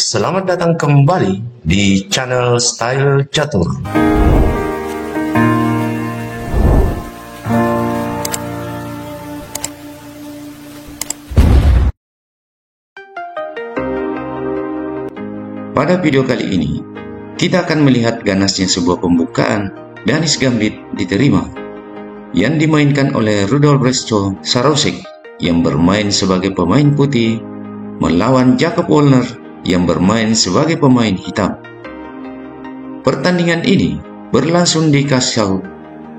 selamat datang kembali di channel Style Catur. Pada video kali ini, kita akan melihat ganasnya sebuah pembukaan Danish Gambit diterima, yang dimainkan oleh Rudolfresto Sarosek yang bermain sebagai pemain putih melawan Jacob Wollner yang bermain sebagai pemain hitam. Pertandingan ini berlangsung di Kassel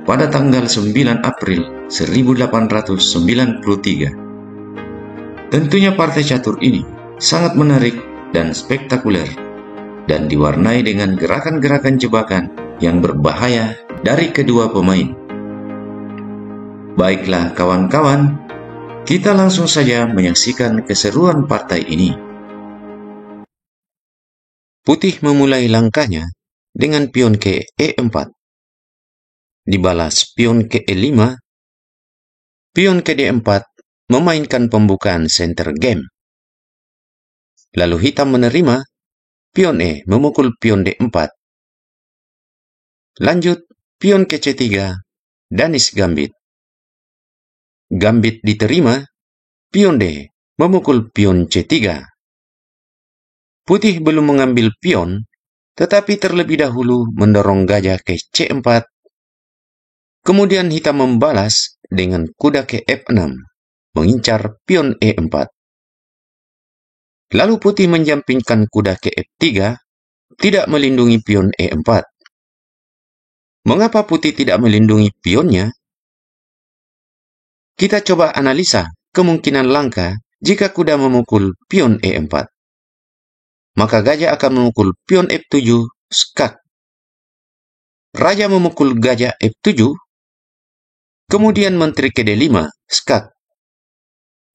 pada tanggal 9 April 1893. Tentunya partai catur ini sangat menarik dan spektakuler dan diwarnai dengan gerakan-gerakan jebakan yang berbahaya dari kedua pemain. Baiklah kawan-kawan, kita langsung saja menyaksikan keseruan partai ini. Putih memulai langkahnya dengan pion ke E4. Dibalas pion ke E5. Pion ke D4 memainkan pembukaan center game. Lalu hitam menerima, pion E memukul pion D4. Lanjut, pion ke C3, Danish Gambit. Gambit diterima, pion D memukul pion C3. Putih belum mengambil pion, tetapi terlebih dahulu mendorong gajah ke C4. Kemudian hitam membalas dengan kuda ke F6, mengincar pion E4. Lalu putih menjampingkan kuda ke F3, tidak melindungi pion E4. Mengapa putih tidak melindungi pionnya? Kita coba analisa kemungkinan langkah jika kuda memukul pion E4. Maka gajah akan memukul pion F7, skak. Raja memukul gajah F7, kemudian menteri ke D5, skak.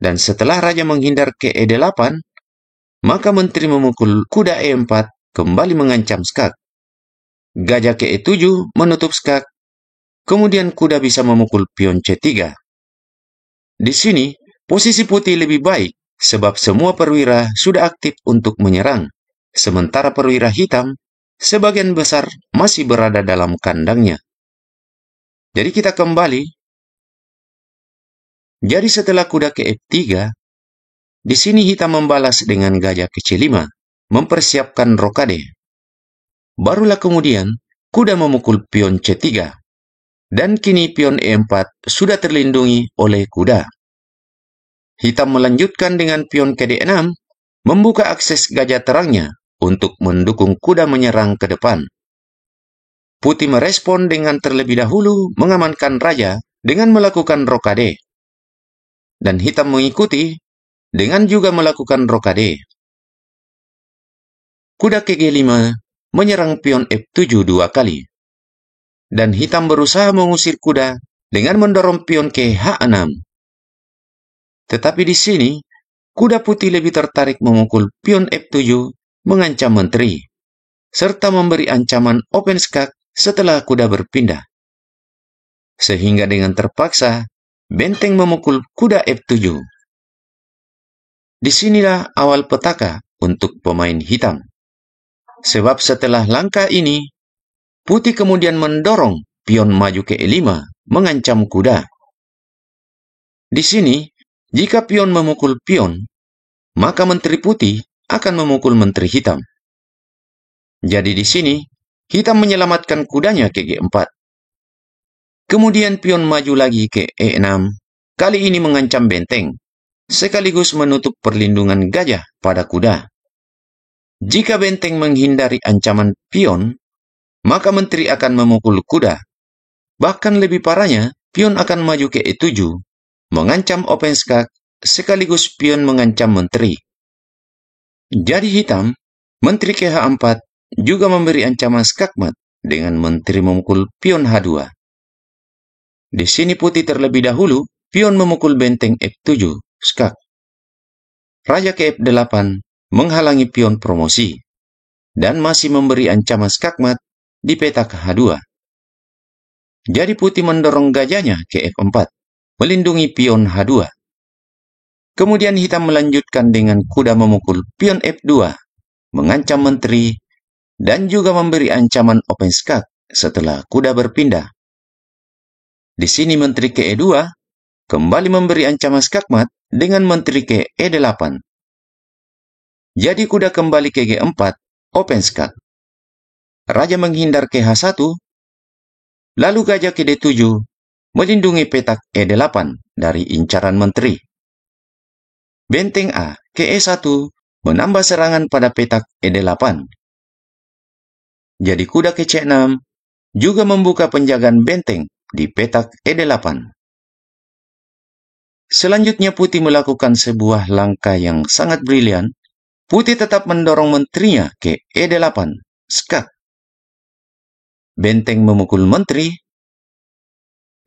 Dan setelah raja menghindar ke E8, maka menteri memukul kuda E4, kembali mengancam skak. Gajah ke E7 menutup skak, kemudian kuda bisa memukul pion C3. Di sini, posisi putih lebih baik sebab semua perwira sudah aktif untuk menyerang, sementara perwira hitam sebagian besar masih berada dalam kandangnya. Jadi kita kembali. Jadi setelah kuda ke F3, di sini hitam membalas dengan gajah ke C5, mempersiapkan rokade. Barulah kemudian kuda memukul pion C3. Dan kini pion E4 sudah terlindungi oleh kuda. Hitam melanjutkan dengan pion ke D6, membuka akses gajah terangnya untuk mendukung kuda menyerang ke depan. Putih merespon dengan terlebih dahulu mengamankan raja dengan melakukan rokade. Dan hitam mengikuti dengan juga melakukan rokade. Kuda ke G5 menyerang pion F7 2 kali. Dan hitam berusaha mengusir kuda dengan mendorong pion ke H6. Tetapi di sini, kuda putih lebih tertarik memukul pion F7 mengancam menteri, serta memberi ancaman open skak setelah kuda berpindah. Sehingga dengan terpaksa, benteng memukul kuda F7. Disinilah awal petaka untuk pemain hitam. Sebab setelah langkah ini, putih kemudian mendorong pion maju ke E5, mengancam kuda. Di sini, jika pion memukul pion, maka menteri putih akan memukul menteri hitam. Jadi di sini, hitam menyelamatkan kudanya ke G4. Kemudian pion maju lagi ke E6, kali ini mengancam benteng, sekaligus menutup perlindungan gajah pada kuda. Jika benteng menghindari ancaman pion, maka menteri akan memukul kuda. Bahkan lebih parahnya, pion akan maju ke E7, mengancam open skak, sekaligus pion mengancam menteri. Jadi hitam, menteri ke H4, juga memberi ancaman skakmat dengan menteri memukul pion H2. Di sini putih terlebih dahulu, pion memukul benteng F7, skak. Raja ke F8, menghalangi pion promosi, dan masih memberi ancaman skakmat di petak H2. Jadi putih mendorong gajahnya ke F4, melindungi pion H2. Kemudian hitam melanjutkan dengan kuda memukul pion F2, mengancam menteri, dan juga memberi ancaman open skak setelah kuda berpindah. Di sini menteri ke E2 kembali memberi ancaman skakmat dengan menteri ke E8. Jadi kuda kembali ke G4, open skak. Raja menghindar ke H1, lalu gajah ke D7, melindungi petak E8 dari incaran menteri. Benteng A ke E1 menambah serangan pada petak E8. Jadi kuda ke C6 juga membuka penjagaan benteng di petak E8. Selanjutnya putih melakukan sebuah langkah yang sangat brilian. Putih tetap mendorong menterinya ke E8, skak. Benteng memukul menteri,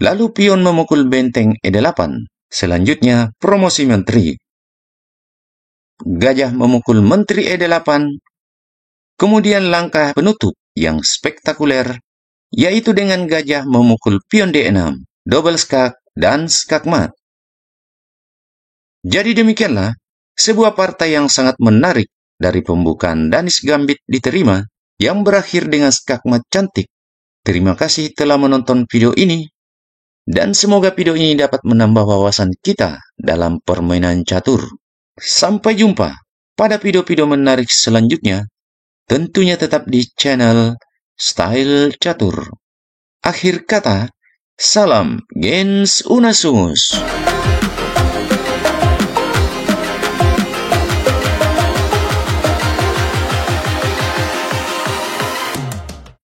lalu pion memukul benteng E8. Selanjutnya promosi menteri. Gajah memukul menteri E8. Kemudian langkah penutup yang spektakuler, yaitu dengan gajah memukul pion D6, double skak, dan skak mat. Jadi demikianlah sebuah partai yang sangat menarik dari pembukaan Danish Gambit diterima yang berakhir dengan skak mat cantik. Terima kasih telah menonton video ini, dan semoga video ini dapat menambah wawasan kita dalam permainan catur. Sampai jumpa pada video-video menarik selanjutnya, tentunya tetap di channel Style Catur. Akhir kata, salam gens unasumus.